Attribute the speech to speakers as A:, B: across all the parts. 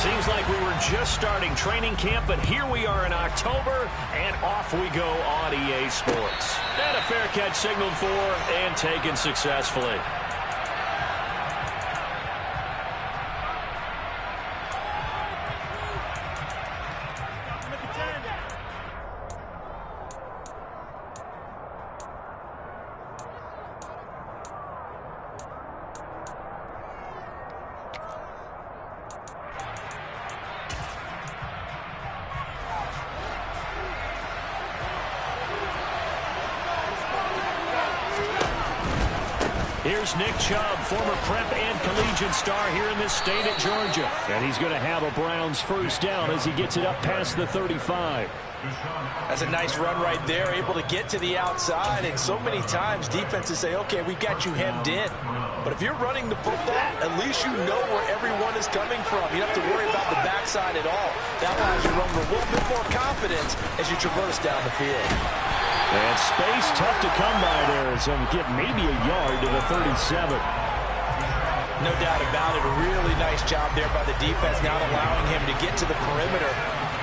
A: Seems like we were just starting training camp, but here we are in October, and off we go on EA Sports. And a fair catch signaled for and taken successfully. Here's Nick Chubb, former prep and collegiate star here in this state at Georgia. And he's going to have a Browns first down as he gets it up past the 35.
B: That's a nice run right there, able to get to the outside. And so many times defenses say, okay, we got you hemmed in. But if you're running the football, at least you know where everyone is coming from. You don't have to worry about the backside at all. That allows you to run with a little bit more confidence as you traverse down the field.
A: And space tough to come by there. So get maybe a yard to the 37.
B: No doubt about it. A really nice job there by the defense, not allowing him to get to the perimeter.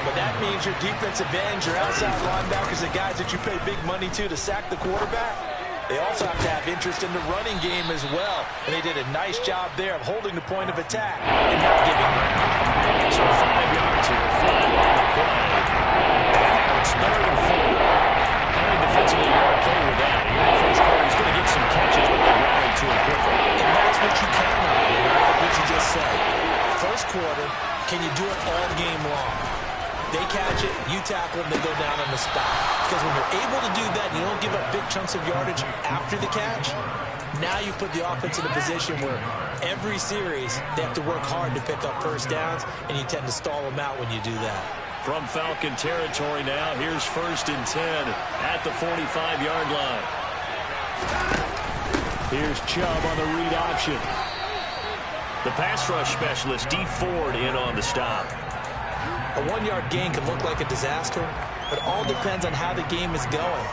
B: But that means your defensive ends, your outside linebackers, the guys that you pay big money to sack the quarterback, they also have to have interest in the running game as well. And they did a nice job there of holding the point of attack and not giving ground.
A: So 5 yards here, flat on the play. And now it's 3rd and 4. Defensively, you're okay with that. Here in the first quarter, he's going to get some catches, but they rally to him quickly.
B: And that's what you count on, what you just said. First quarter, can you do it all game long? They catch it, you tackle them, they go down on the spot. Because when you're able to do that, you don't give up big chunks of yardage after the catch. Now you put the offense in a position where every series, they have to work hard to pick up first downs, and you tend to stall them out when you do that.
A: From Falcon territory now, here's 1st and 10 at the 45-yard line. Here's Chubb on the read option. The pass rush specialist, D. Ford, in on the stop.
B: A 1-yard gain can look like a disaster, but all depends on how the game is going.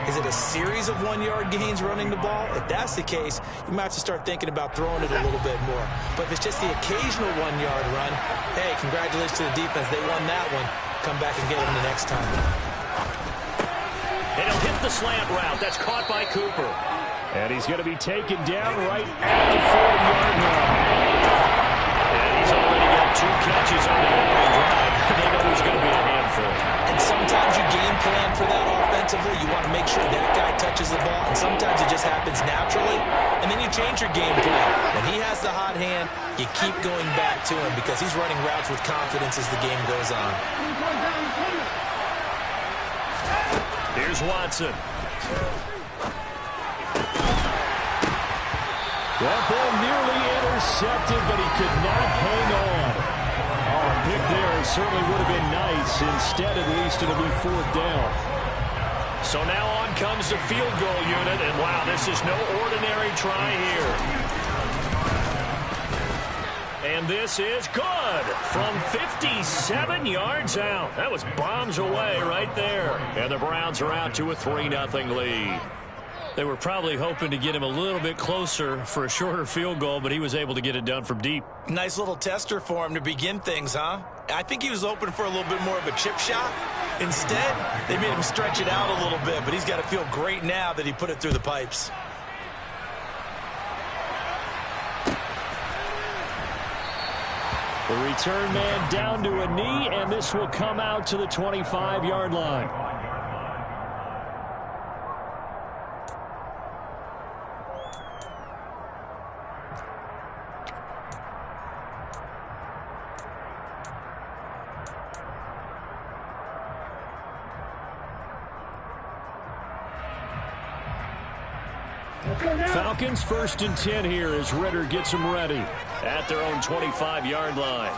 B: Is it a series of 1-yard gains running the ball? If that's the case, you might have to start thinking about throwing it a little bit more. But if it's just the occasional 1-yard run, hey, congratulations to the defense. They won that one. Come back and get them the next time.
A: And he'll hit the slant route. That's caught by Cooper. And he's going to be taken down right at the 40-yard line. And he's already got 2 catches on the opening drive. They know he's going to be a handful.
B: And sometimes you game plan for that offensively. You want to make sure that guy touches the ball, and sometimes it just happens naturally. And then you change your game plan. When he has the hot hand, you keep going back to him because he's running routes with confidence as the game goes on.
A: Here's Watson. That ball nearly intercepted, but he could not hang on. Oh, a pick there certainly would have been nice. Instead, at least, it'll be 4th down. So now on comes the field goal unit, and wow, this is no ordinary try here. And this is good from 57 yards out. That was bombs away right there. And the Browns are out to a 3-0 lead. They were probably hoping to get him a little bit closer for a shorter field goal, but he was able to get it done from deep.
B: Nice little tester for him to begin things, huh? I think he was open for a little bit more of a chip shot. Instead, they made him stretch it out a little bit, but he's got to feel great now that he put it through the pipes.
A: The return man down to a knee, and this will come out to the 25-yard line. Falcons 1st and 10 here as Ritter gets them ready at their own 25-yard line.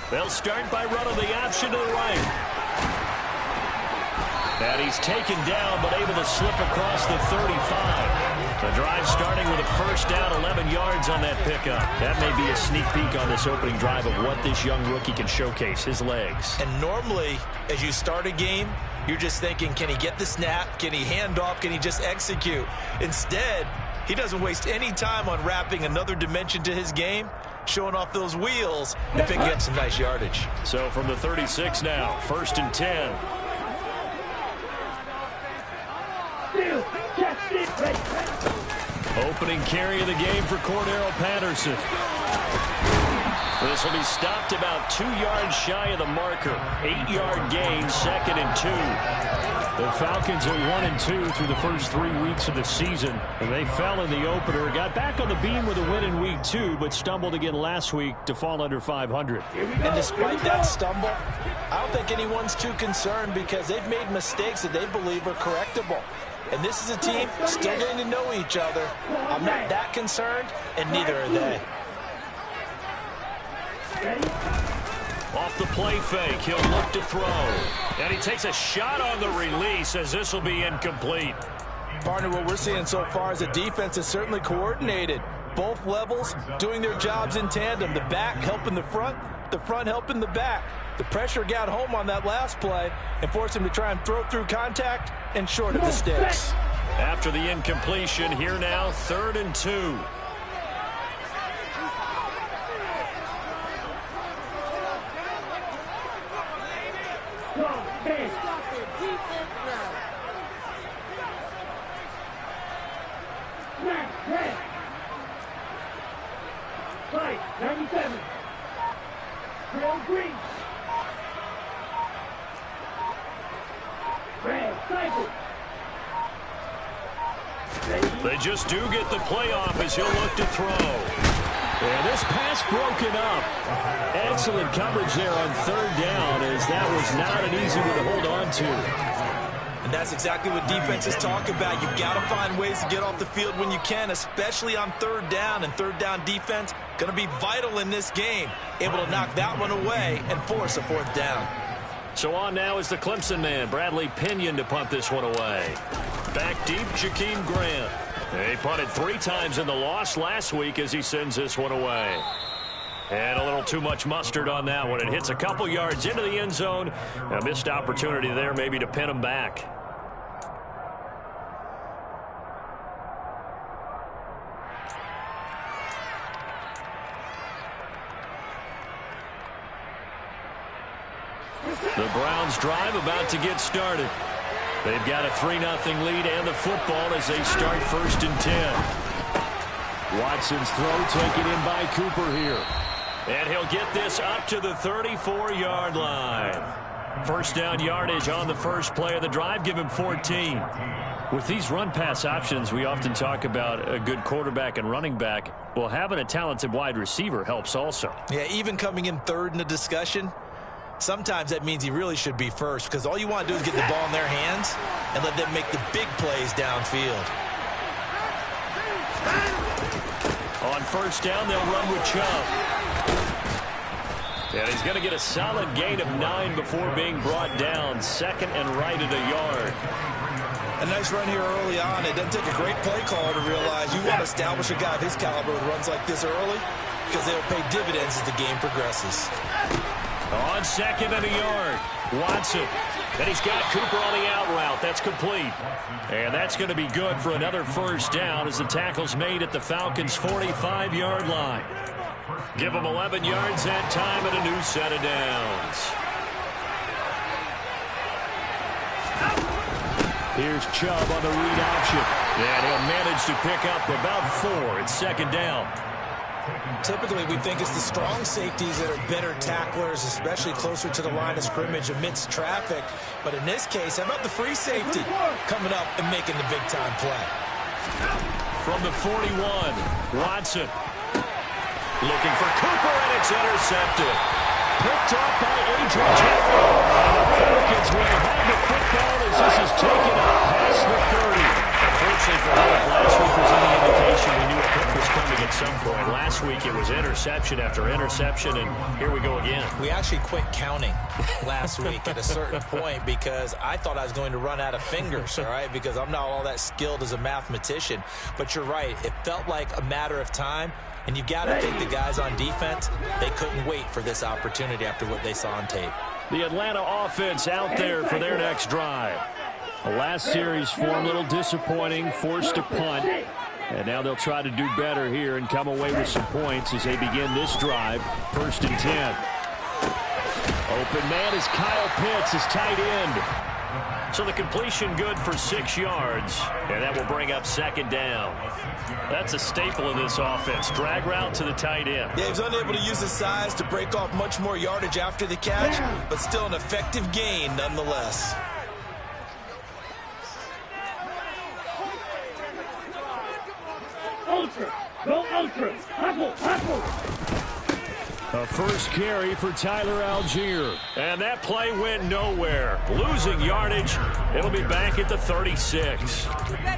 A: They'll start by running the option to the right. And he's taken down but able to slip across the 35. The drive starting with a first down, 11 yards on that pickup. That may be a sneak peek on this opening drive of what this young rookie can showcase, his legs.
B: And normally, as you start a game, you're just thinking, can he get the snap? Can he hand off? Can he just execute? Instead, he doesn't waste any time on wrapping another dimension to his game, showing off those wheels, and picking up some nice yardage.
A: So from the 36 now, 1st and 10. Opening carry of the game for Cordero Patterson. This will be stopped about 2 yards shy of the marker. 8-yard gain, 2nd and 2. The Falcons are 1-2 through the first 3 weeks of the season. And they fell in the opener, got back on the beam with a win in week 2, but stumbled again last week to fall under 500.
B: And despite that stumble, I don't think anyone's too concerned because they've made mistakes that they believe are correctable. And this is a team still getting to know each other. I'm not that concerned, and neither are they.
A: Off the play fake, he'll look to throw. And he takes a shot on the release as this will be incomplete.
B: Partner, what we're seeing so far is the defense is certainly coordinated. Both levels doing their jobs in tandem. The back helping the front helping the back. The pressure got home on that last play and forced him to try and throw through contact and short of the sticks.
A: After the incompletion, here now, 3rd and 2. They just do get the playoff as he'll look to throw. And this pass broken up. Excellent coverage there on 3rd down as that was not an easy one to hold on to.
B: And that's exactly what defenses talk about. You've got to find ways to get off the field when you can, especially on 3rd down. And 3rd down defense going to be vital in this game. Able to knock that one away and force a 4th down.
A: So on now is the Clemson man, Bradley Pinion, to punt this one away. Back deep, Jakeem Grant. He punted 3 times in the loss last week as he sends this one away. And a little too much mustard on that one. It hits a couple yards into the end zone. A missed opportunity there maybe to pin him back. The Browns drive about to get started. They've got a 3-0 lead and the football as they start 1st and 10. Watson's throw taken in by Cooper here. And he'll get this up to the 34-yard line. 1st down yardage on the first play of the drive. Give him 14. With these run-pass options, we often talk about a good quarterback and running back. Well, having a talented wide receiver helps also.
B: Yeah, even coming in 3rd in the discussion, sometimes that means he really should be first because all you want to do is get the ball in their hands and let them make the big plays downfield.
A: On 1st down, they'll run with Chubb. And he's going to get a solid gain of 9 before being brought down. 2nd and right at a yard.
B: A nice run here early on. It doesn't take a great play caller to realize you want to establish a guy of his caliber with runs like this early because they'll pay dividends as the game progresses.
A: On 2nd and a yard, Watson. And he's got Cooper on the out route. That's complete. And that's going to be good for another 1st down as the tackle's made at the Falcons' 45-yard line. Give them 11 yards that time and a new set of downs. Here's Chubb on the read option. And he'll manage to pick up about 4. It's 2nd down.
B: Typically, we think it's the strong safeties that are better tacklers, especially closer to the line of scrimmage amidst traffic. But in this case, how about the free safety coming up and making the big-time play?
A: From the 41, Watson. Looking for Cooper, and it's intercepted. Picked up by Adrian Taylor. And the Falcons will have the football as this is taken up past the 30. Unfortunately for him, last week was any indication we knew a pick was coming at some point. Last week it was interception after interception, and here we go again.
B: We actually quit counting last week at a certain point because I thought I was going to run out of fingers, all right, because I'm not all that skilled as a mathematician. But you're right. It felt like a matter of time, and you've got to think the guys on defense, they couldn't wait for this opportunity after what they saw on tape.
A: The Atlanta offense out there for their next drive. The last series for them, a little disappointing, forced to punt. And now they'll try to do better here and come away with some points as they begin this drive. 1st and 10. Open man is Kyle Pitts, his tight end. So the completion good for 6 yards, and that will bring up 2nd down. That's a staple of this offense. Drag route to the tight end.
B: Yeah, he's unable to use his size to break off much more yardage after the catch, but still an effective gain nonetheless.
C: Ultra, go ultra, hustle.
A: A first carry for Tyler Algier. And that play went nowhere. Losing yardage. It'll be back at the 36.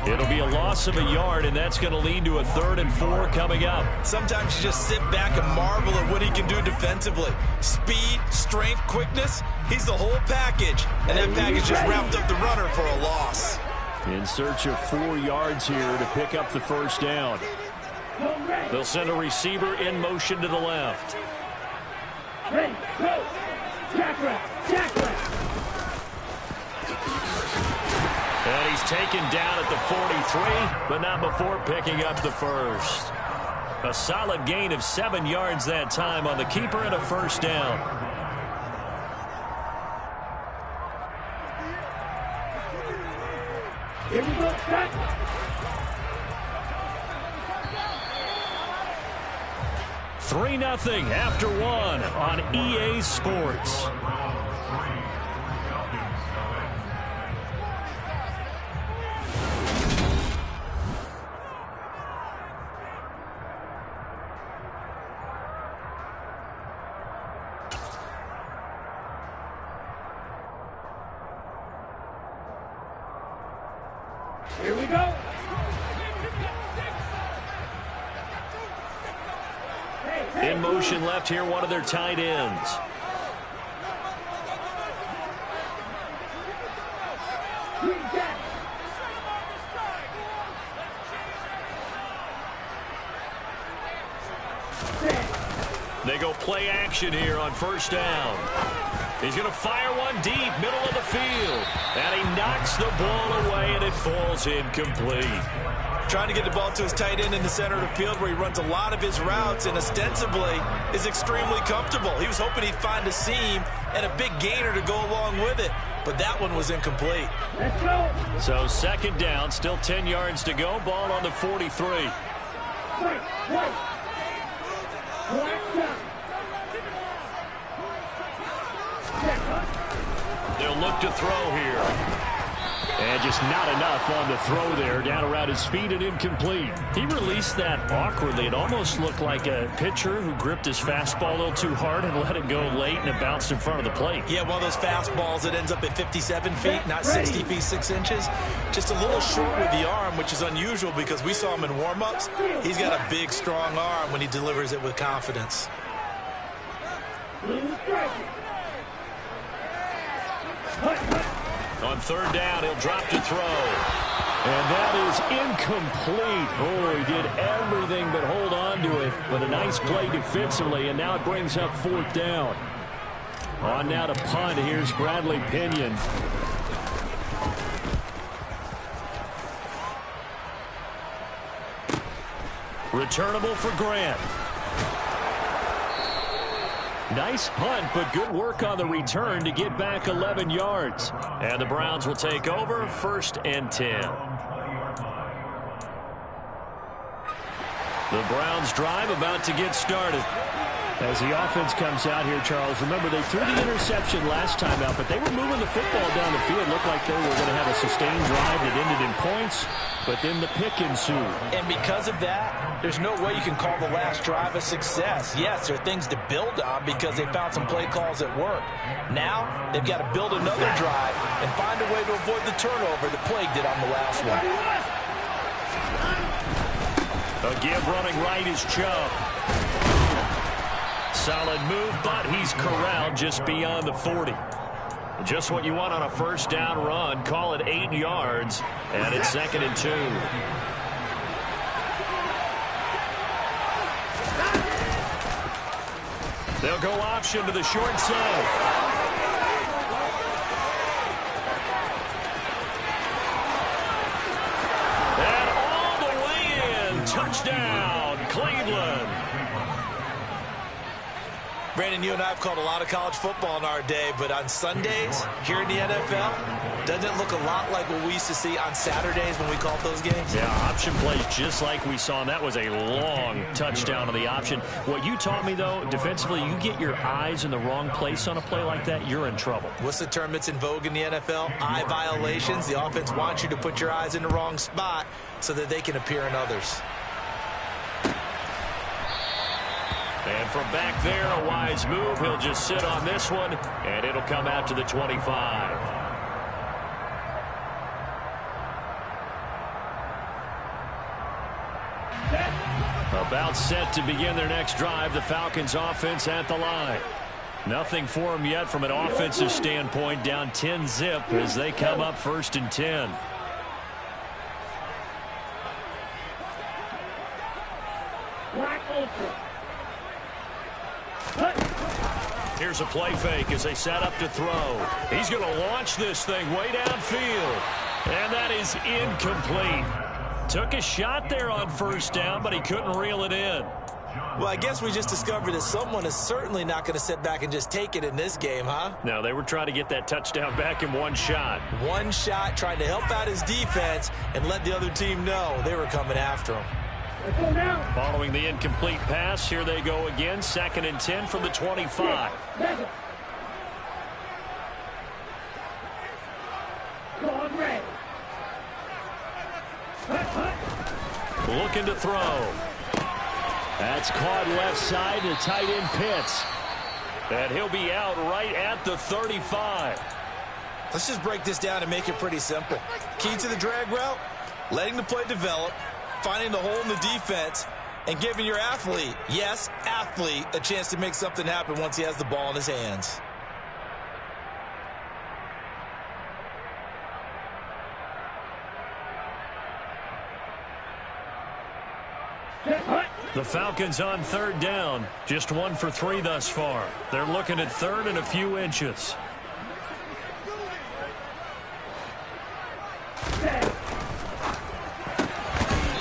A: It'll be a loss of a yard, and that's going to lead to a 3rd and 4 coming up.
B: Sometimes you just sit back and marvel at what he can do defensively. Speed, strength, quickness. He's the whole package. And that package just wrapped up the runner for a loss.
A: In search of 4 yards here to pick up the 1st down. They'll send a receiver in motion to the left.
C: Ready, go! Jack route!
A: And he's taken down at the 43, but not before picking up the 1st. A solid gain of 7 yards that time on the keeper and a 1st down.
C: Here we go, back!
A: 3-0 after 1 on EA Sports.
C: Here we go.
A: In motion left here, one of their tight ends. They go play action here on 1st down. He's going to fire one deep, middle of the field. And he knocks the ball away, and it falls incomplete.
B: Trying to get the ball to his tight end in the center of the field where he runs a lot of his routes and ostensibly is extremely comfortable. He was hoping he'd find a seam and a big gainer to go along with it, but that one was incomplete.
C: Let's go.
A: So 2nd down, still 10 yards to go. Ball on the 43. They'll look to throw here. And just not enough on the throw there. Down around his feet and incomplete. He released that awkwardly. It almost looked like a pitcher who gripped his fastball a little too hard and let it go late, and it bounced in front of the plate.
B: Yeah, one of those fastballs that ends up at 57 feet, not 60 feet, 6 inches. Just a little short with the arm, which is unusual because we saw him in warm-ups. He's got a big, strong arm when he delivers it with confidence.
A: On 3rd down, he'll drop to throw. And that is incomplete. Oh, he did everything but hold on to it. But a nice play defensively, and now it brings up 4th down. On now to punt. Here's Bradley Pinion. Returnable for Grant. Nice punt, but good work on the return to get back 11 yards. And the Browns will take over 1st and 10. The Browns drive about to get started. As the offense comes out here, Charles, remember they threw the interception last time out, but they were moving the football down the field. Looked like they were going to have a sustained drive that ended in points, but then the pick ensued.
B: And because of that, there's no way you can call the last drive a success. Yes, there are things to build on because they found some play calls that work. Now, they've got to build another drive and find a way to avoid the turnover that plagued it on the last one.
A: A give running right is Chubb. Solid move, but he's corralled just beyond the 40. Just what you want on a 1st down run. Call it 8 yards, and it's 2nd and 2. They'll go option to the short side. Touchdown, Cleveland.
B: Brandon, you and I have called a lot of college football in our day, but on Sundays here in the NFL, doesn't it look a lot like what we used to see on Saturdays when we called those games?
A: Yeah, option plays just like we saw, and that was a long touchdown on the option. What you taught me, though, defensively, you get your eyes in the wrong place on a play like that, you're in trouble.
B: What's the term that's in vogue in the NFL? Eye violations. The offense wants you to put your eyes in the wrong spot so that they can appear in others.
A: And from back there, a wise move. He'll just sit on this one, and it'll come out to the 25. About set to begin their next drive, the Falcons offense at the line. Nothing for them yet from an offensive standpoint, down 10-zip as they come up 1st and 10. Here's a play fake as they set up to throw. He's going to launch this thing way downfield. And that is incomplete. Took a shot there on 1st down, but he couldn't reel it in.
B: Well, I guess we just discovered that someone is certainly not going to sit back and just take it in this game, huh?
A: No, they were trying to get that touchdown back in one shot.
B: One shot, trying to help out his defense and let the other team know they were coming after him.
A: Following the incomplete pass, here they go again. 2nd and 10 from the 25. Looking to throw. That's caught left side to tight end Pitts. And he'll be out right at the 35.
B: Let's just break this down and make it pretty simple. Key to the drag route, letting the play develop, finding the hole in the defense, and giving your athlete, yes, athlete, a chance to make something happen once he has the ball in his hands.
A: The Falcons on 3rd down. Just 1 for 3 thus far. They're looking at 3rd and a few inches.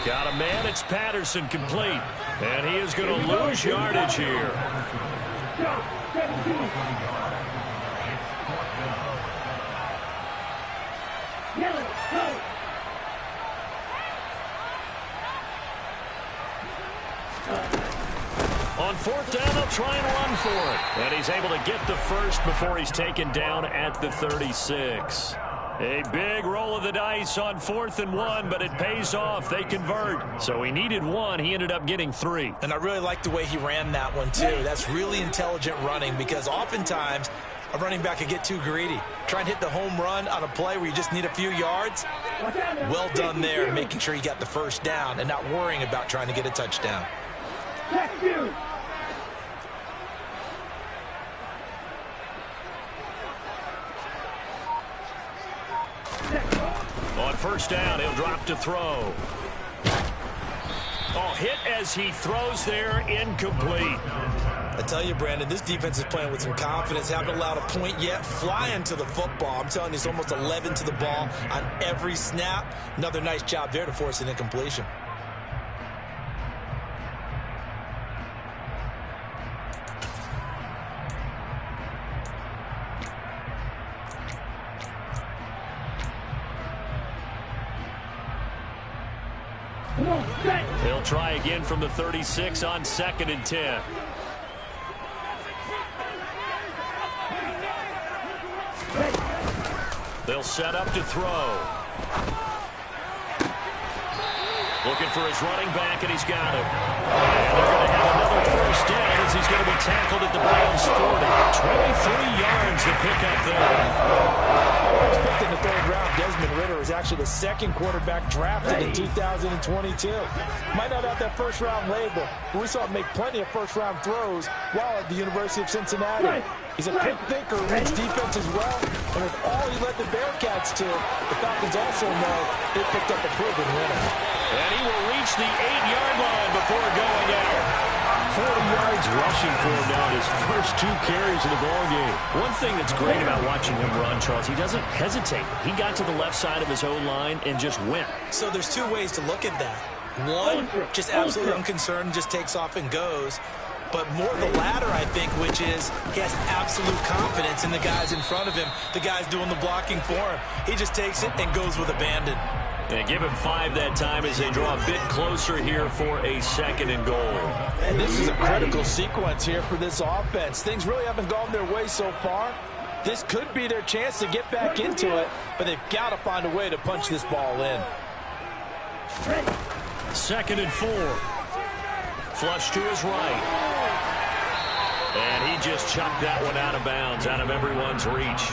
A: Got a man. It's Patterson complete. And he is going to lose yardage here. On 4th down, they'll try and run for it. And he's able to get the first before he's taken down at the 36. A big roll of the dice on 4th and 1, but it pays off. They convert. So he needed 1. He ended up getting 3.
B: And I really like the way he ran that one, too. That's really intelligent running because oftentimes a running back can get too greedy. Try and hit the home run on a play where you just need a few yards. Well done there, making sure you got the first down and not worrying about trying to get a touchdown.
A: On 1st down, he'll drop to throw. Oh, hit as he throws there, incomplete.
B: I tell you, Brandon, this defense is playing with some confidence. Haven't allowed a point yet. Flying to the football. I'm telling you, it's almost 11 to the ball on every snap. Another nice job there to force an incompletion.
A: They'll try again from the 36 on 2nd and 10. They'll set up to throw. Looking for his running back, and he's got him. And they're going to have another first down as he's going to be tackled at the Browns' 40. 23 yards to pick up there.
D: Picked in the 3rd round, Desmond Ridder is actually the 2nd quarterback drafted in 2022. Might not have that 1st-round label, but we saw him make plenty of 1st-round throws while at the University of Cincinnati. He's a quick thinker, reads defense as well, and with all he led the Bearcats to, the Falcons also know they picked up a proven winner.
A: And he will reach the 8-yard line before going out. 40 yards rushing for him now in his first 2 carries of the ballgame. One thing that's great about watching him run, Charles, he doesn't hesitate. He got to the left side of his O-line and just went.
B: So there's 2 ways to look at that. One, just absolutely unconcerned, just takes off and goes. But more the latter, I think, which is he has absolute confidence in the guys in front of him, the guys doing the blocking for him. He just takes it and goes with abandon.
A: And give him 5 that time as they draw a bit closer here for a 2nd and goal.
D: And this is a critical sequence here for this offense. Things really haven't gone their way so far. This could be their chance to get back into it, but they've got to find a way to punch this ball in.
A: 2nd and 4. Flush to his right. And he just chucked that one out of bounds, out of everyone's reach.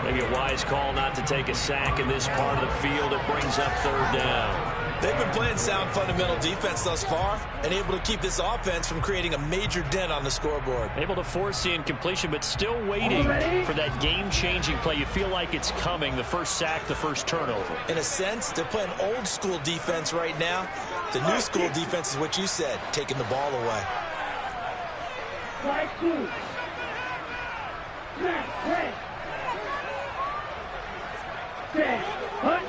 A: Maybe a wise call not to take a sack in this part of the field. It brings up 3rd down.
B: They've been playing sound fundamental defense thus far and able to keep this offense from creating a major dent on the scoreboard.
A: Able to force the incompletion, but still waiting for that game-changing play. You feel like it's coming, the first sack, the first turnover.
B: In a sense, they're playing old-school defense right now. The new school defense is what you said, taking the ball away.
C: Strike 2. Snap, play. Set, hunt.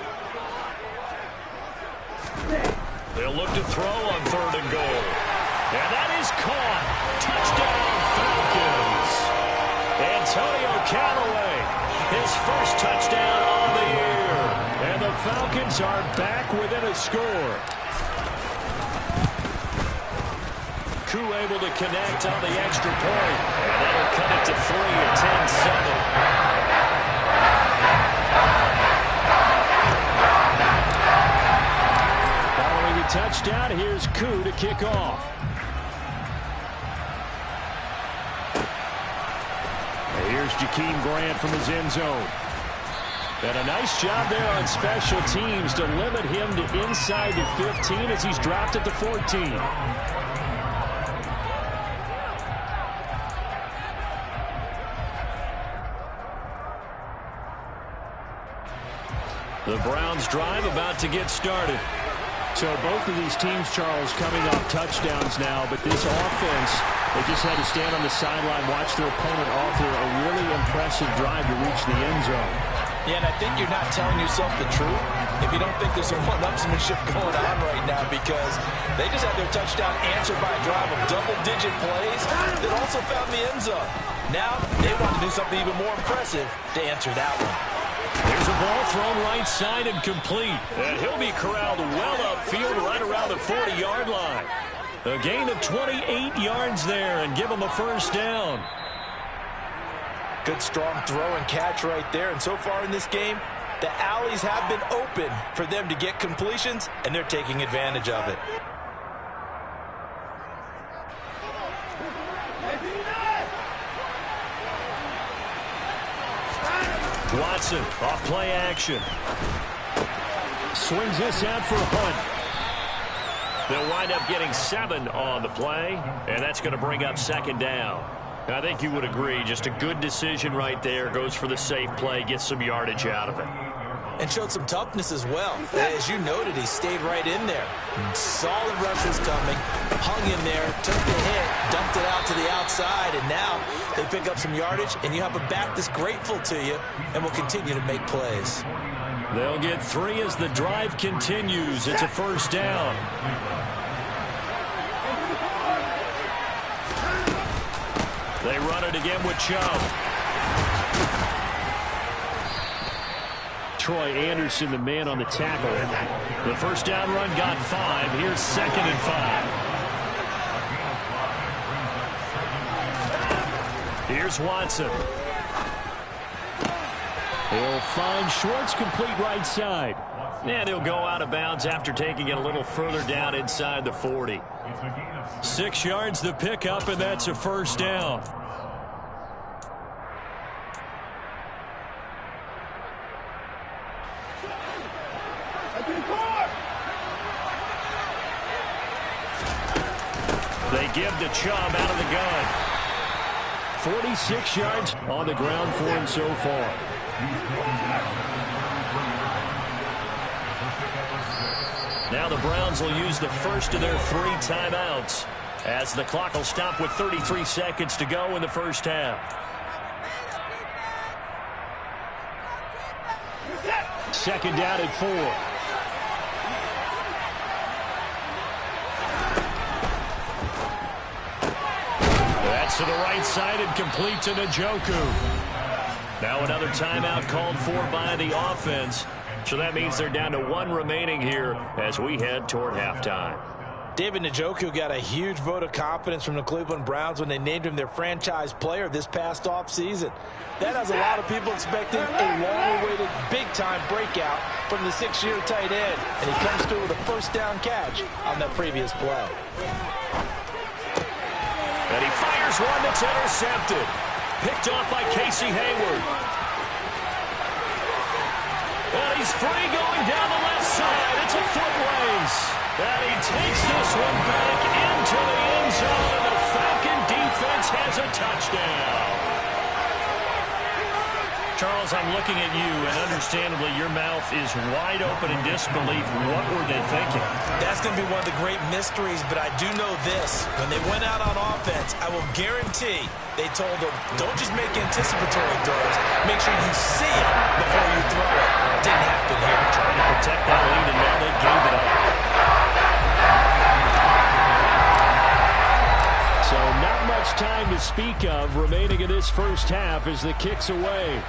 A: They'll look to throw on 3rd and goal. And that is caught. Touchdown, Falcons. Antonio Callaway, his first touchdown on the year. And the Falcons are back within a score. Koo able to connect on the extra point. And that'll cut it to 3 at 10-7. Touchdown. Here's Koo to kick off. And here's Jakeem Grant from his end zone. And a nice job there on special teams to limit him to inside the 15 as he's dropped it to 14. The Browns drive about to get started. So both of these teams, Charles, coming off touchdowns now, but this offense, they just had to stand on the sideline, watch their opponent author a really impressive drive to reach the end zone.
D: Yeah, and I think you're not telling yourself the truth if you don't think there's some one-upsmanship going on right now, because they just had their touchdown answered by a drive of double-digit plays that also found the end zone. Now they want to do something even more impressive to answer that one.
A: There's a ball thrown right side and complete. And he'll be corralled well upfield right around the 40-yard line. A gain of 28 yards there and give him a first down.
D: Good strong throw and catch right there. And so far in this game, the alleys have been open for them to get completions, and they're taking advantage of it.
A: Watson off play action. Swings this out for Hunt. They'll wind up getting 7 on the play, and that's going to bring up 2nd down. I think you would agree, just a good decision right there. Goes for the safe play, gets some yardage out of it.
B: And showed some toughness as well. As you noted, he stayed right in there. Solid rush was coming, hung in there, took the hit, dumped it out to the outside, and now they pick up some yardage, and you have a back that's grateful to you and will continue to make plays.
A: They'll get 3 as the drive continues. It's a first down. They run it again with Chubb. Troy Anderson, the man on the tackle. The first down run got 5. Here's 2nd and 5. Here's Watson. He'll find Schwartz, complete right side. And he'll go out of bounds after taking it a little further down inside the 40. 6 yards the pickup, and that's a first down. They give to Chubb out of the gun. 46 yards on the ground for him so far. Now the Browns will use the first of their 3 timeouts as the clock will stop with 33 seconds to go in the first half. Second down at 4. to the right side and complete to Njoku. Now another timeout called for by the offense. So that means they're down to one remaining here as we head toward halftime.
B: David Njoku got a huge vote of confidence from the Cleveland Browns when they named him their franchise player this past offseason. That has a lot of people expecting a long-awaited, big-time breakout from the 6-year tight end, and he comes through with a first-down catch on that previous play.
A: And he fires one that's intercepted. Picked off by Casey Hayward. And he's free going down the left side. It's a foot race. And he takes this one back into the end zone, and the Falcon defense has a touchdown. Charles, I'm looking at you, and understandably, your mouth is wide open in disbelief. What were they thinking?
B: That's going to be one of the great mysteries, but I do know this. When they went out on offense, I will guarantee they told them, don't just make anticipatory throws. Make sure you see it before you throw it. Didn't happen here.
A: Trying to protect that lead, and now they gave it up. So not much time to speak of remaining in this first half as the kick's away.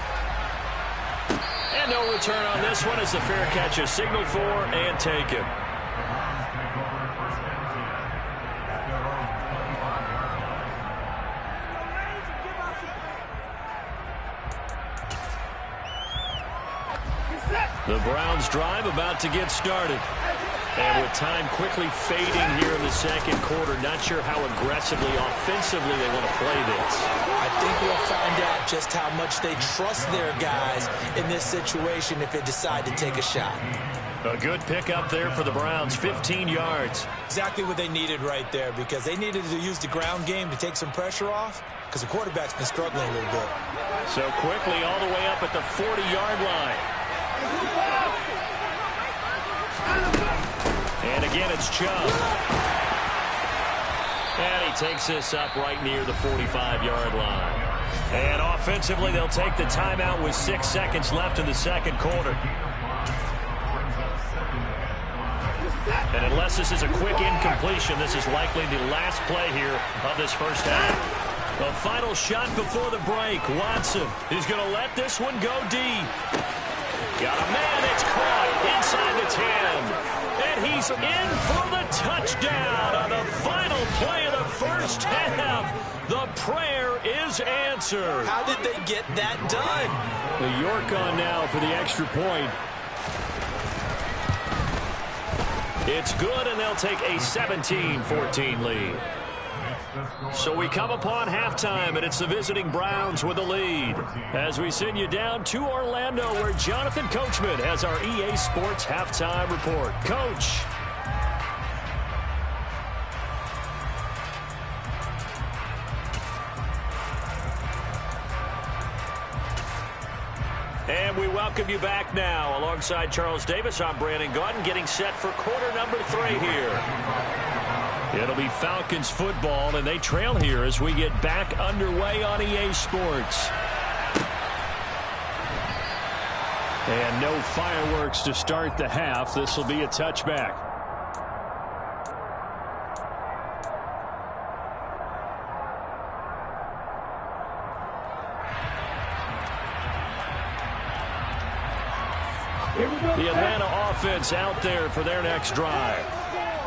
A: And no return on this one as the fair catch is signaled for and taken. The Browns drive about to get started. And with time quickly fading here in the second quarter, not sure how aggressively, offensively they want to play this.
B: I think we'll find out just how much they trust their guys in this situation if they decide to take a shot.
A: A good pickup there for the Browns, 15 yards.
B: Exactly what they needed right there, because they needed to use the ground game to take some pressure off, because the quarterback's been struggling a little bit.
A: So quickly all the way up at the 40-yard line. And again, it's Chubb. And he takes this up right near the 45-yard line. And offensively, they'll take the timeout with 6 seconds left in the second quarter. And unless this is a quick incompletion, this is likely the last play here of this first half. The final shot before the break. Watson is going to let this one go deep. Got a man, it's caught inside the 10. And he's in for the touchdown on the final play of the first half. The prayer is answered.
B: How did they get that done?
A: The York on now for the extra point. It's good, and they'll take a 17-14 lead. So we come upon halftime, and it's the visiting Browns with the lead. As we send you down to Orlando, where Jonathan Coachman has our EA Sports halftime report. Coach. And we welcome you back now. Alongside Charles Davis, I'm Brandon Gaudin, getting set for quarter number 3 here. It'll be Falcons football, and they trail here as we get back underway on EA Sports. And no fireworks to start the half. This will be a touchback. The Atlanta offense out there for their next drive.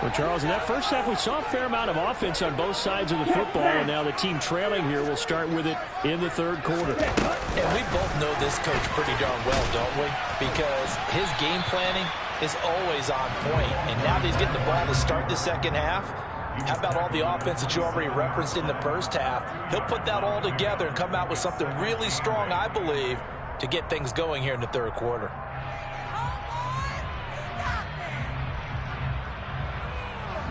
A: Well, Charles, in that first half, we saw a fair amount of offense on both sides of the football, and now the team trailing here will start with it in the third quarter.
B: And we both know this coach pretty darn well, don't we? Because his game planning is always on point, and now that he's getting the ball to start the second half, how about all the offense that you already referenced in the first half? He'll put that all together and come out with something really strong, I believe, to get things going here in the third quarter.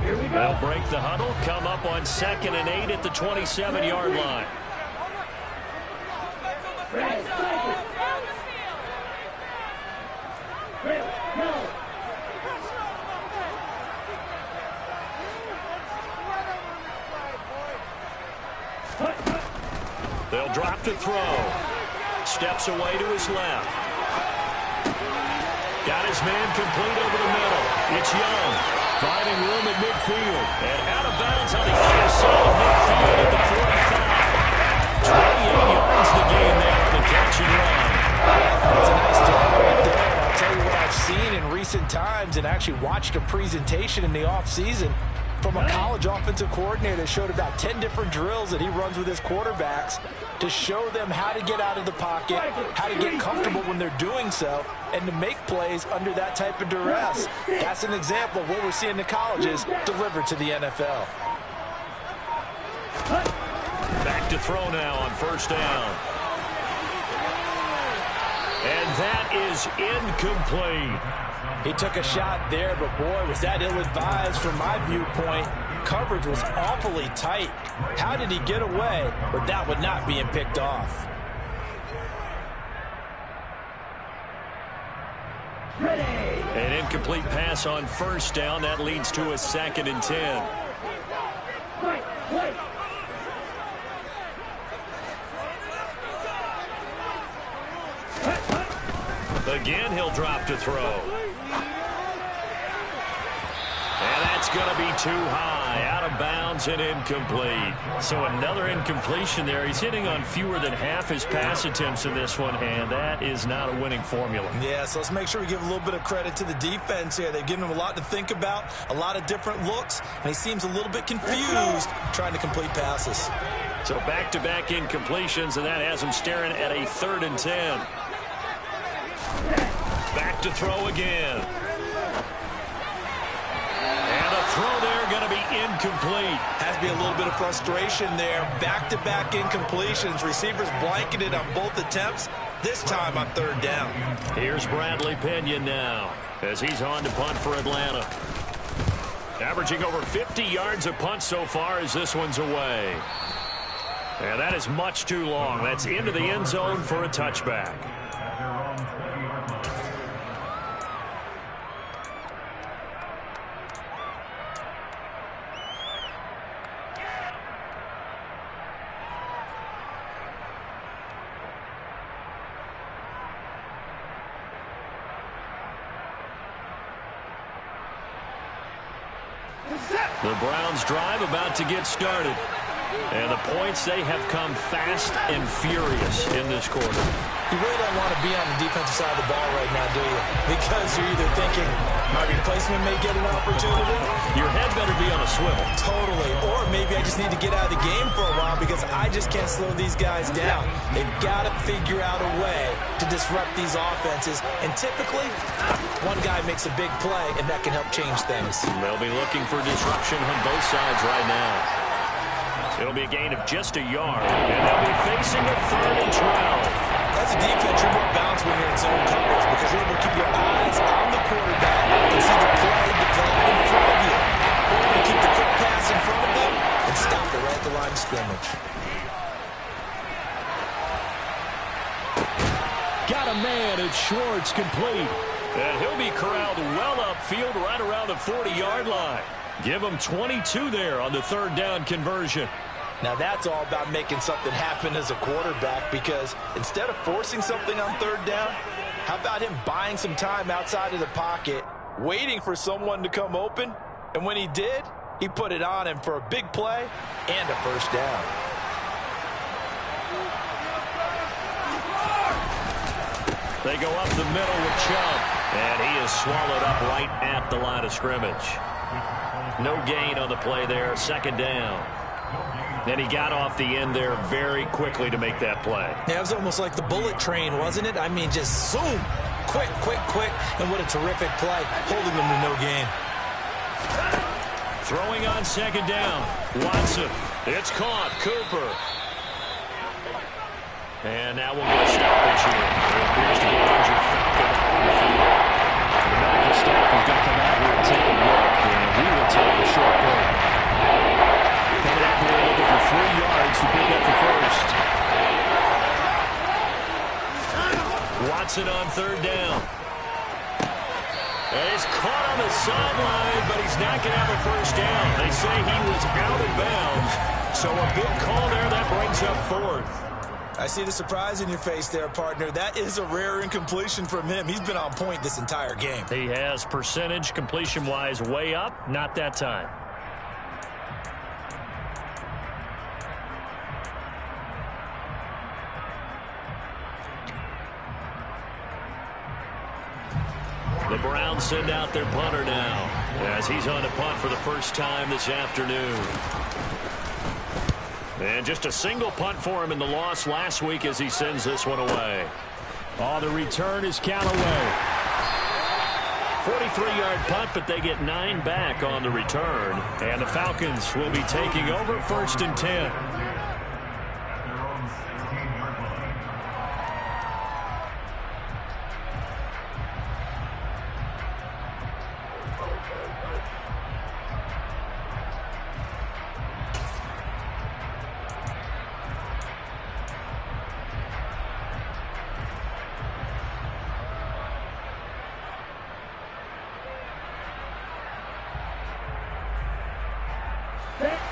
A: They'll break the huddle, come up on 2nd and 8 at the 27-yard line. They'll drop to throw. Steps away to his left. Got his man complete over the middle. It's Young. Finding room at midfield. And out of bounds on the other side of midfield at the 45. wins the game there on the catch and run.
D: That's a nice throw right there. And I'll tell you what I've seen in recent times and actually watched a presentation in the offseason from a college offensive coordinator that showed about 10 different drills that he runs with his quarterbacks to show them how to get out of the pocket, how to get comfortable when they're doing so, and to make plays under that type of duress. That's an example of what we're seeing in the colleges delivered to the NFL.
A: Back to throw now on first down. And that is incomplete.
D: He took a shot there, but boy, was that ill-advised from my viewpoint. Coverage was awfully tight. How did he get away with that one not being picked off?
A: An incomplete pass on first down. That leads to a 2nd and 10. Again, he'll drop to throw. And that's going to be too high, out of bounds and incomplete. So another incompletion there. He's hitting on fewer than half his pass attempts in this one, and that is not a winning formula.
B: Yeah, so let's make sure we give a little bit of credit to the defense here. They've given him a lot to think about, a lot of different looks, and he seems a little bit confused trying to complete passes.
A: So back-to-back incompletions, and that has him staring at a 3rd and 10. Back to throw again. And a throw there going to be incomplete.
B: Has to be a little bit of frustration there. Back-to-back incompletions. Receivers blanketed on both attempts, this time on 3rd down.
A: Here's Bradley Pinion now as he's on to punt for Atlanta. Averaging over 50 yards a punt so far as this one's away. And that is much too long. That's into the end zone for a touchback. The Browns drive about to get started. And the points, they have come fast and furious in this quarter.
B: You really don't want to be on the defensive side of the ball right now, do you? Because you're either thinking, my replacement may get an opportunity.
A: Your head better be on a swivel.
B: Totally. Or maybe I just need to get out of the game for a while because I just can't slow these guys down. They've got to figure out a way to disrupt these offenses. And typically, one guy makes a big play, and that can help change things.
A: They'll be looking for disruption on both sides right now. It'll be a gain of just a yard, and they'll be facing a 3rd and 12.
B: As a defense, you're more balanced when you're in zone coverage because you're able to keep your eyes on the quarterback and see the play develop in front of you. You're able to keep the quick pass in front of them and stop it right at the line of scrimmage.
A: Got a man at Schwartz, complete. And he'll be corralled well upfield right around the 40-yard line. Give him 22 there on the 3rd down conversion.
D: Now that's all about making something happen as a quarterback because instead of forcing something on 3rd down, how about him buying some time outside of the pocket, waiting for someone to come open, and when he did, he put it on him for a big play and a 1st down.
A: They go up the middle with Chubb, and he is swallowed up right at the line of scrimmage. No gain on the play there, 2nd down. And he got off the end there very quickly to make that play.
B: Yeah, it was almost like the bullet train, wasn't it? I mean, just zoom. Quick, quick, quick. And what a terrific play, holding them to no gain.
A: Throwing on 2nd down. Watson. It's caught. Cooper. And now we'll get a stoppage here. There appears to be an injured Falcon on the field. The medical staff is going to come out here and take a look. And we will take a short break. Coming up here looking for 3 yards to pick up the 1st. Watson on 3rd down. And he's caught on the sideline, but he's not going to have a 1st down. They say he was out of bounds. So a big call there that brings up 4th.
B: I see the surprise in your face there, partner. That is a rare incompletion from him. He's been on point this entire game.
A: He has percentage completion-wise way up, not that time. The Browns send out their punter now as he's on to punt for the first time this afternoon. And just a single punt for him in the loss last week as he sends this one away.
E: Oh, the return is count away.
A: 43-yard punt, but they get 9 back on the return. And the Falcons will be taking over 1st and 10.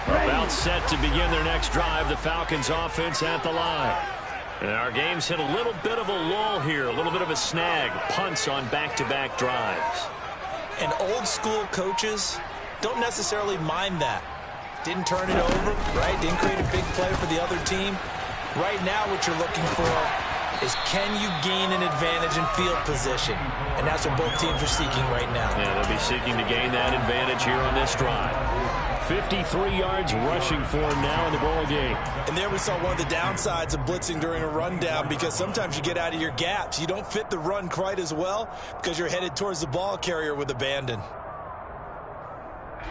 A: About set to begin their next drive, the Falcons offense at the line. And our game's hit a little bit of a lull here, a little bit of a snag. Punts on back-to-back drives.
B: And old-school coaches don't necessarily mind that. Didn't turn it over, right? Didn't create a big play for the other team. Right now what you're looking for is can you gain an advantage in field position? And that's what both teams are seeking right now.
A: Yeah, they'll be seeking to gain that advantage here on this drive.
E: 53 yards rushing for him now in the ball game.
B: And there we saw one of the downsides of blitzing during a rundown, because sometimes you get out of your gaps. You don't fit the run quite as well because you're headed towards the ball carrier with abandon.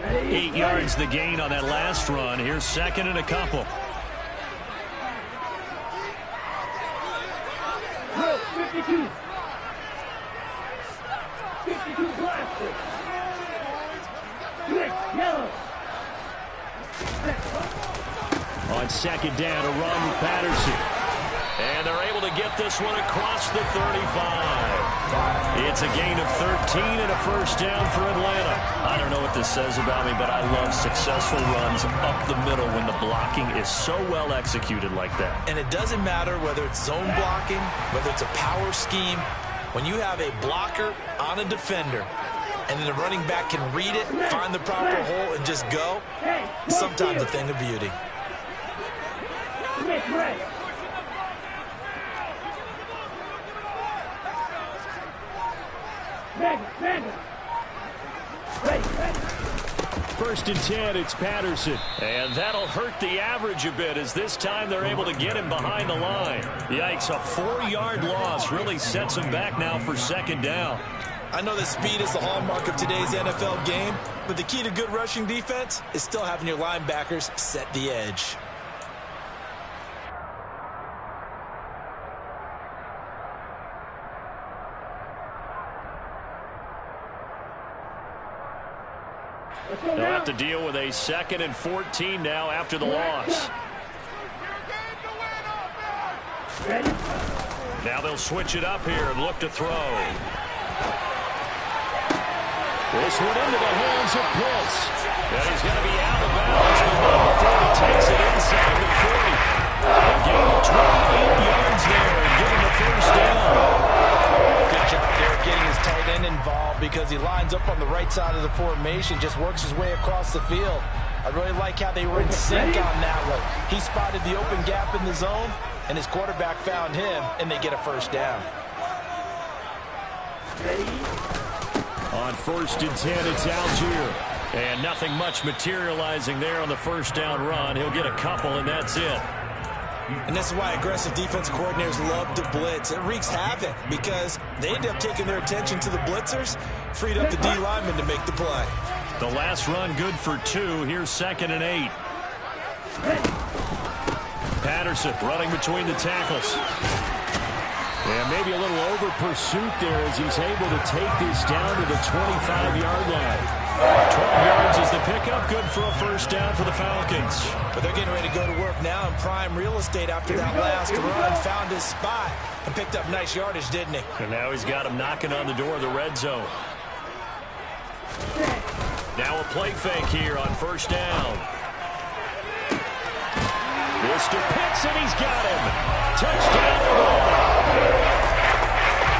A: 8 yards the gain on that last run. Here's 2nd and a couple.
C: Go, 52. 52 blaster. Switch, yellow.
E: On 2nd down, a run with Patterson.
A: And they're able to get this one across the 35. It's a gain of 13 and a 1st down for Atlanta. I don't know what this says about me, but I love successful runs up the middle when the blocking is so well executed like that.
B: And it doesn't matter whether it's zone blocking, whether it's a power scheme. When you have a blocker on a defender, and then the running back can read it, find the proper hole, and just go, sometimes a thing of beauty.
C: Switch, right. Mega. Right.
E: 1st and 10, it's Patterson.
A: And that'll hurt the average a bit, as this time they're able to get him behind the line. Yikes, a 4-yard loss really sets him back now for 2nd down.
B: I know that speed is the hallmark of today's NFL game, but the key to good rushing defense is still having your linebackers set the edge.
A: They'll have to deal with a 2nd and 14 now after the loss.
C: Ready?
A: Now they'll switch it up here and look to throw.
E: This one into the hands of Pitts.
A: And he's going to be out of bounds, but not before he takes it inside the 40. A gain of 28 yards there and give him the 1st down.
B: Good job there getting his tight end involved, because he lines up on the right side of the formation, just works his way across the field. I really like how they were in sync on that one. He spotted the open gap in the zone, and his quarterback found him, and they get a 1st down.
E: On 1st and 10, it's Algier.
A: And nothing much materializing there on the 1st down run. He'll get a couple, and that's it.
B: And that's why aggressive defensive coordinators love to blitz. It wreaks havoc because they end up taking their attention to the blitzers, freed up the D lineman to make the play.
A: The last run good for 2. Here's 2nd and 8. Patterson running between the tackles.
E: And maybe a little over pursuit there as he's able to take this down to the 25-yard line.
A: 12 yards is the pickup. Good for a 1st down for the Falcons.
B: But they're getting ready to go to work now in prime real estate after that last run. Found his spot and picked up nice yardage, didn't he?
A: And now he's got him knocking on the door of the red zone. Now a play fake here on 1st down. Mr. Pitts, and he's got him. Touchdown Atlanta.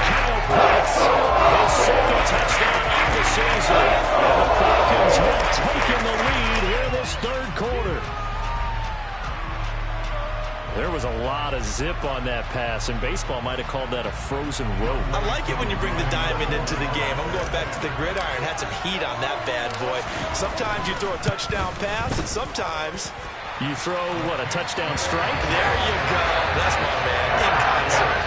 A: Kyle Pitts, his 2nd touchdown of the season. And the Falcons have taken the lead here in this 3rd quarter. There was a lot of a zip on that pass, and baseball might have called that a frozen rope.
B: I like it when you bring the diamond into the game. I'm going back to the gridiron. Had some heat on that bad boy. Sometimes you throw a touchdown pass, and sometimes
A: you throw, what, a touchdown strike?
B: There you go. That's my man. In concert.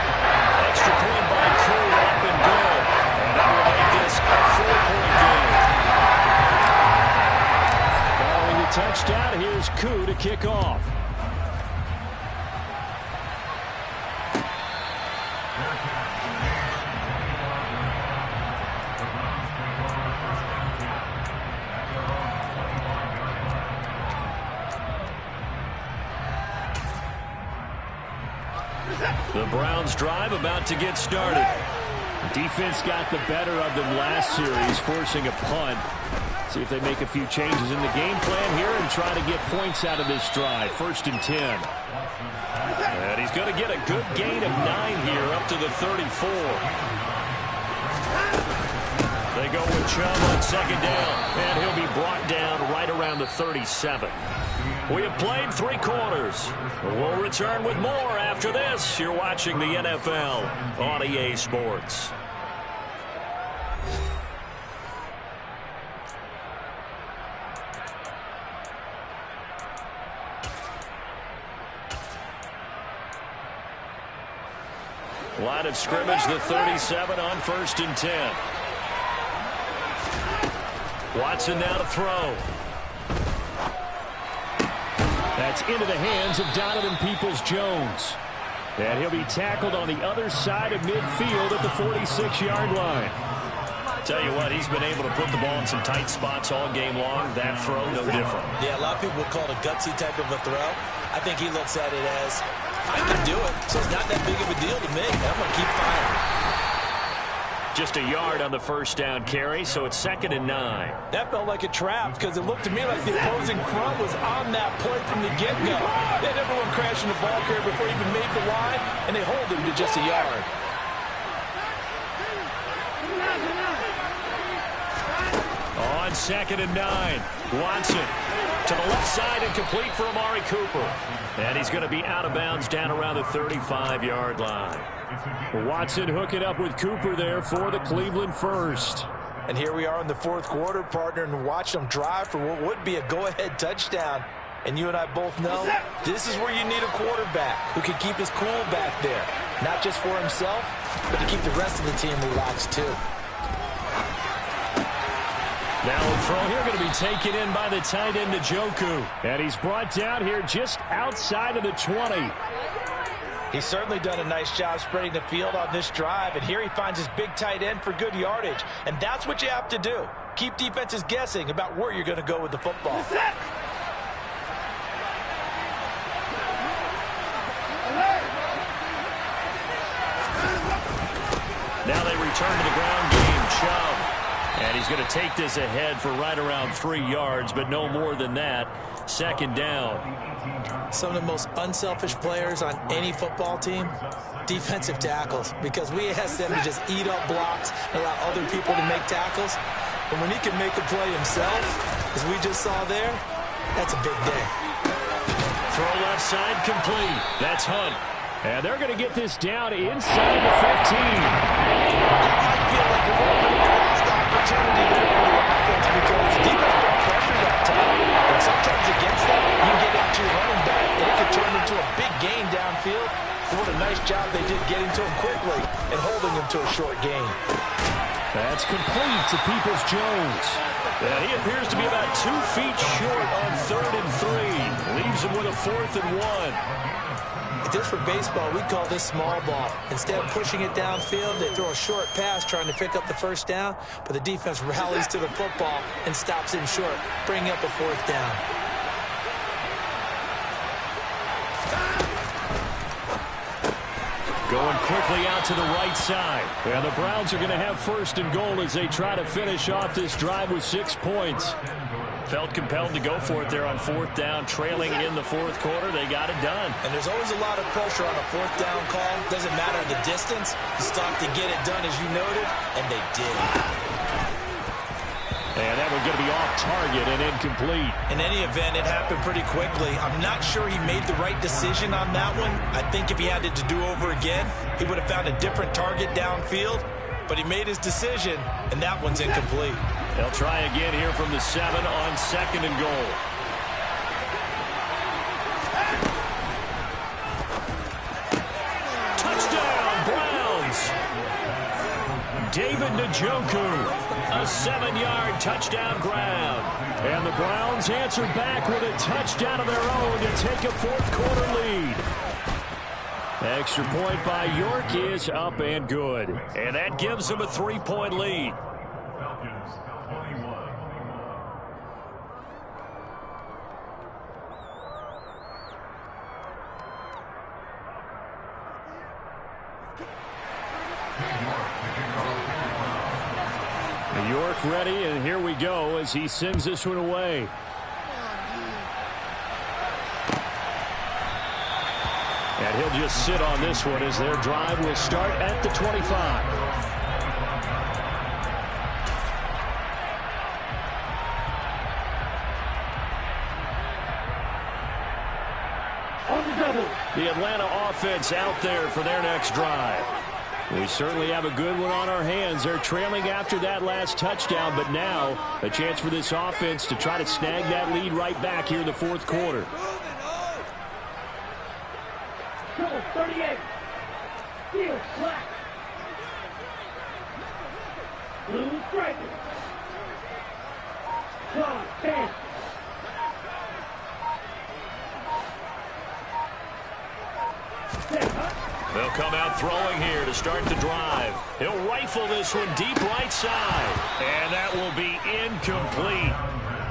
A: Extra point by Crew, up and good. And that will make this a 4-point game.
E: Following the touchdown, here's Koo to kick off.
A: The Browns drive about to get started.
E: Defense got the better of them last series, forcing a punt. See if they make a few changes in the game plan here and try to get points out of this drive. 1st and 10.
A: And he's going to get a good gain of 9 here up to the 34. They go with Chubb on 2nd down, and he'll be brought down right around the 37. We have played 3 quarters. We'll return with more after this. You're watching the NFL on EA Sports. Line of scrimmage, the 37 on 1st and 10. Watson now to throw.
E: That's into the hands of Donovan Peoples-Jones. And he'll be tackled on the other side of midfield at the 46-yard line.
A: Tell you what, he's been able to put the ball in some tight spots all game long. That throw, no different.
B: Yeah, a lot of people would call it a gutsy type of a throw. I think he looks at it as, I can do it, so it's not that big of a deal to me. I'm going to keep firing.
A: Just a yard on the 1st down carry, so it's 2nd and 9.
D: That felt like a trap because it looked to me like the opposing front was on that play from the get-go. They had everyone crashing the ball carrier before he even made the line, and they hold him to just a yard.
A: On 2nd and 9, Watson to the left side and complete for Amari Cooper. And he's going to be out of bounds down around the 35-yard line.
E: Watson hooking up with Cooper there for the Cleveland first.
D: And here we are in the 4th quarter, partner, and watch them drive for what would be a go-ahead touchdown. And you and I both know this is where you need a quarterback who can keep his cool back there. Not just for himself, but to keep the rest of the team relaxed too.
A: Now a throw here going to be taken in by the tight end Njoku.
E: And he's brought down here just outside of the 20.
D: He's certainly done a nice job spreading the field on this drive, and here he finds his big tight end for good yardage. And that's what you have to do. Keep defenses guessing about where you're going to go with the football.
A: Now they return to the ground game. Chubb. And he's going to take this ahead for right around 3 yards, but no more than that. 2nd down.
B: Some of the most unselfish players on any football team, defensive tackles, because we ask them to just eat up blocks and allow other people to make tackles. And when he can make a play himself, as we just saw there, that's a big day.
A: Throw left side complete. That's Hunt.
E: And they're going to get this down inside the 15.
D: That might feel like a little bit of a lost opportunity there for the offense because the defense got pressure that time. But sometimes against that, you get out to your running back, and it could turn into a big gain downfield. What a nice job they did getting to him quickly and holding him to a short gain.
E: That's complete to Peoples-Jones.
A: And he appears to be about 2 feet short on 3rd and 3. Leaves him with a 4th and 1.
B: If this were baseball, we'd call this small ball. Instead of pushing it downfield, they throw a short pass trying to pick up the 1st down, but the defense rallies to the football and stops him short, bringing up a 4th down.
A: Going quickly out to the right side.
E: And the Browns are going to have 1st and goal as they try to finish off this drive with 6 points.
A: Felt compelled to go for it there on 4th down, trailing in the 4th quarter. They got it done.
B: And there's always a lot of pressure on a 4th down call. Doesn't matter the distance. You stop to get it done, as you noted, and they did.
E: And that one's going to be off target and incomplete.
B: In any event, it happened pretty quickly. I'm not sure he made the right decision on that one. I think if he had it to do over again, he would have found a different target downfield. But he made his decision, and that one's incomplete.
E: They'll try again here from the 7 on 2nd and goal. Touchdown, Browns! David Njoku. A 7-yard touchdown ground. And the Browns answer back with a touchdown of their own to take a fourth-quarter lead. Extra point by York is up and good. And that gives them a 3-point lead. York ready, and here we go as he sends this one away. And he'll just sit on this one as their drive will start at the 25. The Atlanta offense out there for their next drive. We certainly have a good one on our hands. They're trailing after that last touchdown, but now a chance for this offense to try to snag that lead right back here in the fourth quarter.
C: 38. Field flat. Blue strikers. John 10.
A: They'll come out throwing here to start the drive. He'll rifle this one deep right side. And that will be incomplete.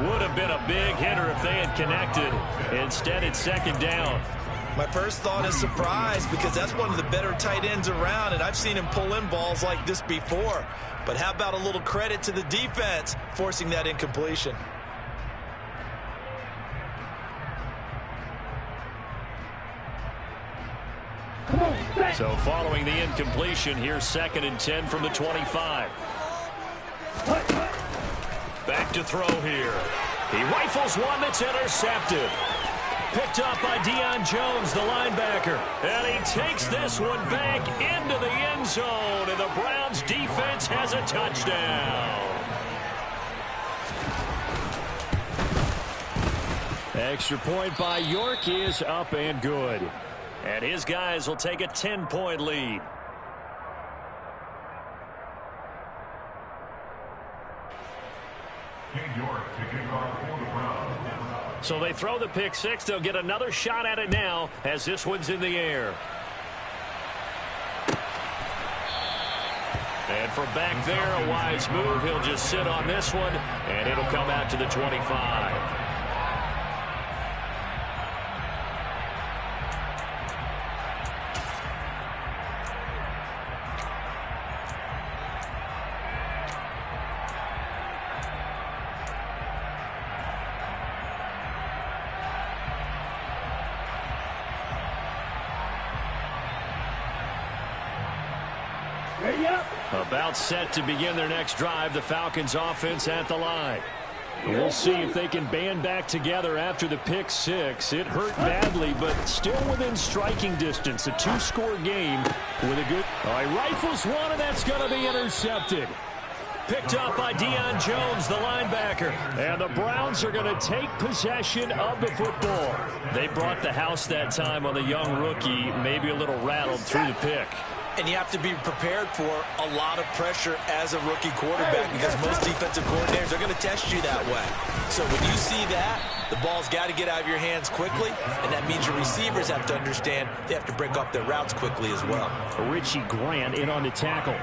A: Would have been a big hitter if they had connected. Instead, it's 2nd down.
B: My first thought is surprise because that's one of the better tight ends around, and I've seen him pull in balls like this before. But how about a little credit to the defense forcing that incompletion?
A: So following the incompletion, here's 2nd and 10 from the 25. Back to throw here. He rifles one that's intercepted. Picked up by Deion Jones, the linebacker. And he takes this one back into the end zone. And the Browns defense has a touchdown.
E: Extra point by York is up and good.
A: And his guys will take a 10-point lead. So they throw the pick six. They'll get another shot at it now as this one's in the air. And from back there, a wise move. He'll just sit on this one, and it'll come out to the 25. About set to begin their next drive, the Falcons offense at the line. We'll see if they can band back together after the pick six. It hurt badly, but still within striking distance. A 2-score game with a good... All right, rifles one, and that's going to be intercepted. Picked up by Deion Jones, the linebacker. And the Browns are going to take possession of the football. They brought the house that time on the young rookie, maybe a little rattled through the pick.
B: And you have to be prepared for a lot of pressure as a rookie quarterback because most defensive coordinators are going to test you that way. So when you see that, the ball's got to get out of your hands quickly, and that means your receivers have to understand they have to break off their routes quickly as well.
E: Richie Grant in on the tackle.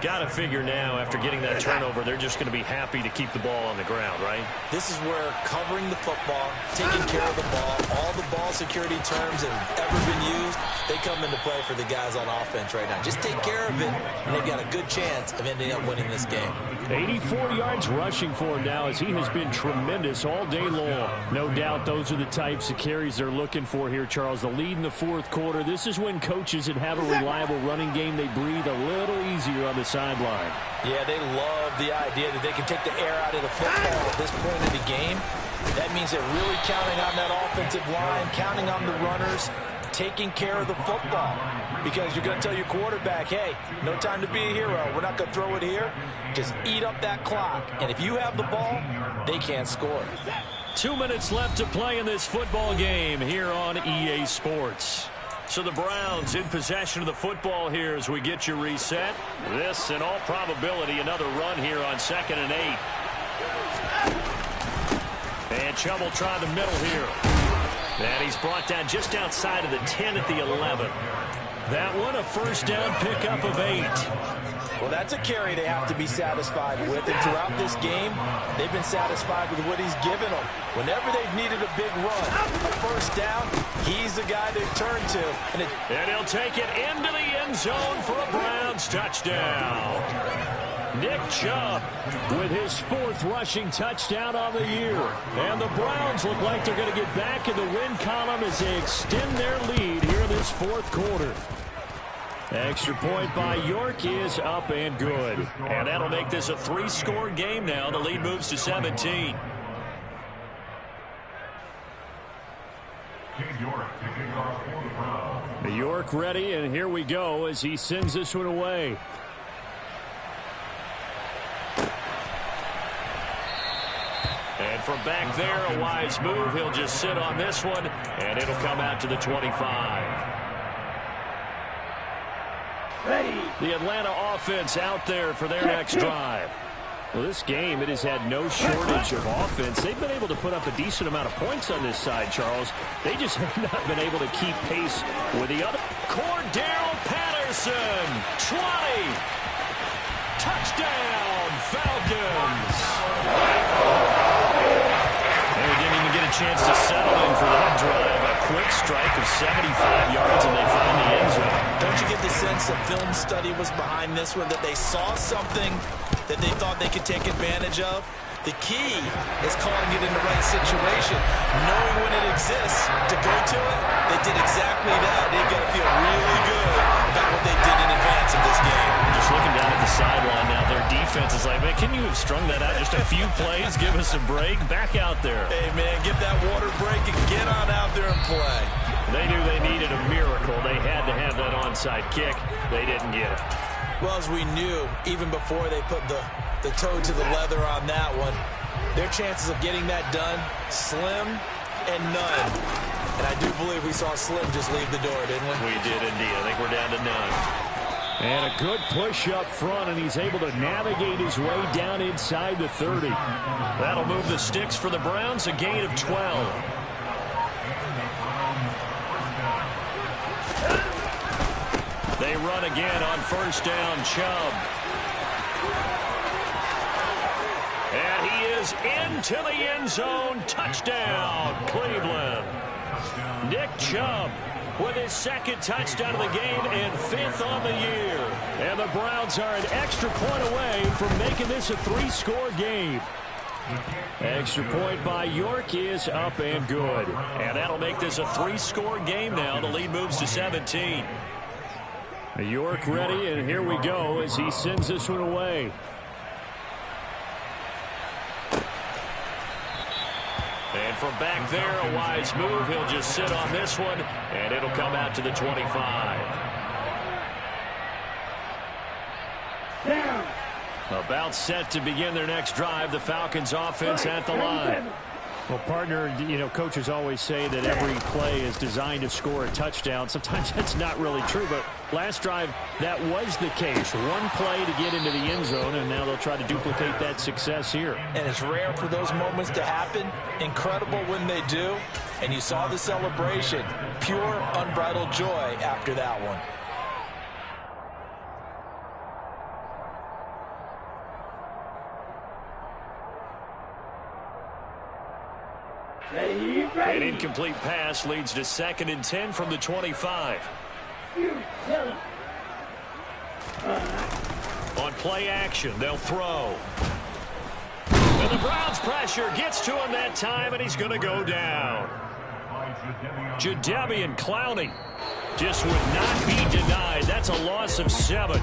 A: Got to figure now, after getting that turnover, they're just going to be happy to keep the ball on the ground, right?
B: This is where covering the football, taking care of the ball, all the ball security terms that have ever been used, they come into play for the guys on offense right now. Just take care of it, and they've got a good chance of ending up winning this game.
E: 84 yards rushing for him now as he has been tremendous all day long. No doubt those are the types of carries they're looking for here, Charles. The lead in the fourth quarter. This is when coaches that have a reliable running game, they breathe a little easier on the sideline.
B: Yeah, they love the idea that they can take the air out of the football at this point in the game. That means they're really counting on that offensive line, counting on the runners, taking care of the football. Because you're going to tell your quarterback, hey, no time to be a hero. We're not going to throw it here. Just eat up that clock. And if you have the ball, they can't score.
A: 2 minutes left to play in this football game here on EA Sports. So the Browns in possession of the football here as we get you reset. This, in all probability, another run here on 2nd and 8. And Chubb will try the middle here. And he's brought down just outside of the 10 at the 11. That one a first down pickup of 8.
B: Well, that's a carry they have to be satisfied with. And throughout this game, they've been satisfied with what he's given them. Whenever they've needed a big run, a first down, he's the guy they've turned to. And
A: he'll take it into the end zone for a Browns touchdown. Nick Chubb with his 4th rushing touchdown on the year. And the Browns look like they're going to get back in the win column as they extend their lead here in this 4th quarter. Extra point by York is up and good. And that'll make this a 3-score game now. The lead moves to 17.
E: York ready, and here we go as he sends this one away.
A: And from back there, a wise move. He'll just sit on this one, and it'll come out to the 25. The Atlanta offense out there for their next drive.
E: Well, this game, it has had no shortage of offense. They've been able to put up a decent amount of points on this side, Charles. They just have not been able to keep pace with the other.
A: Cordell Patterson, 20. Touchdown, Falcons. They didn't even get a chance to settle in for that drive. A quick strike of 75 yards, and they find the end zone.
B: Don't you get the sense that film study was behind this one, that they saw something that they thought they could take advantage of? The key is calling it in the right situation, knowing when it exists to go to it. They did exactly that. They've got to feel really good about what they did in advance of this game.
A: Just looking down at the sideline now, their defense is like, man, can you have strung that out just a few plays? Give us a break. Back out there.
B: Hey, man, get that water break and get on out there and play.
A: They knew they needed a miracle. They had to have that onside kick. They didn't get it.
B: Well, as we knew, even before they put the toe to the leather on that one, their chances of getting that done, slim and none. And I do believe we saw Slim just leave the door, didn't we?
A: We did indeed. I think we're down to none.
E: And a good push up front, and he's able to navigate his way down inside the 30.
A: That'll move the sticks for the Browns, a gain of 12. They run again on first down, Chubb. And he is into the end zone. Touchdown, Cleveland. Nick Chubb with his 2nd touchdown of the game and 5th on the year. And the Browns are an extra point away from making this a 3-score game.
E: Extra point by York is up and good.
A: And that'll make this a 3-score game now. The lead moves to 17.
E: York ready, and here we go as he sends this one away.
A: And from back there, a wise move. He'll just sit on this one, and it'll come out to the 25.
C: Down.
A: About set to begin their next drive. The Falcons offense at the line.
E: Well, partner, you know, coaches always say that every play is designed to score a touchdown. Sometimes that's not really true, but last drive, that was the case. One play to get into the end zone, and now they'll try to duplicate that success here.
B: And it's rare for those moments to happen. Incredible when they do. And you saw the celebration. Pure, unbridled joy after that one.
A: An incomplete pass leads to 2nd and 10 from the 25. On play action, they'll throw. And the Browns pressure gets to him that time, and he's going to go down. Jadeveon Clowney just would not be denied. That's a loss of 7.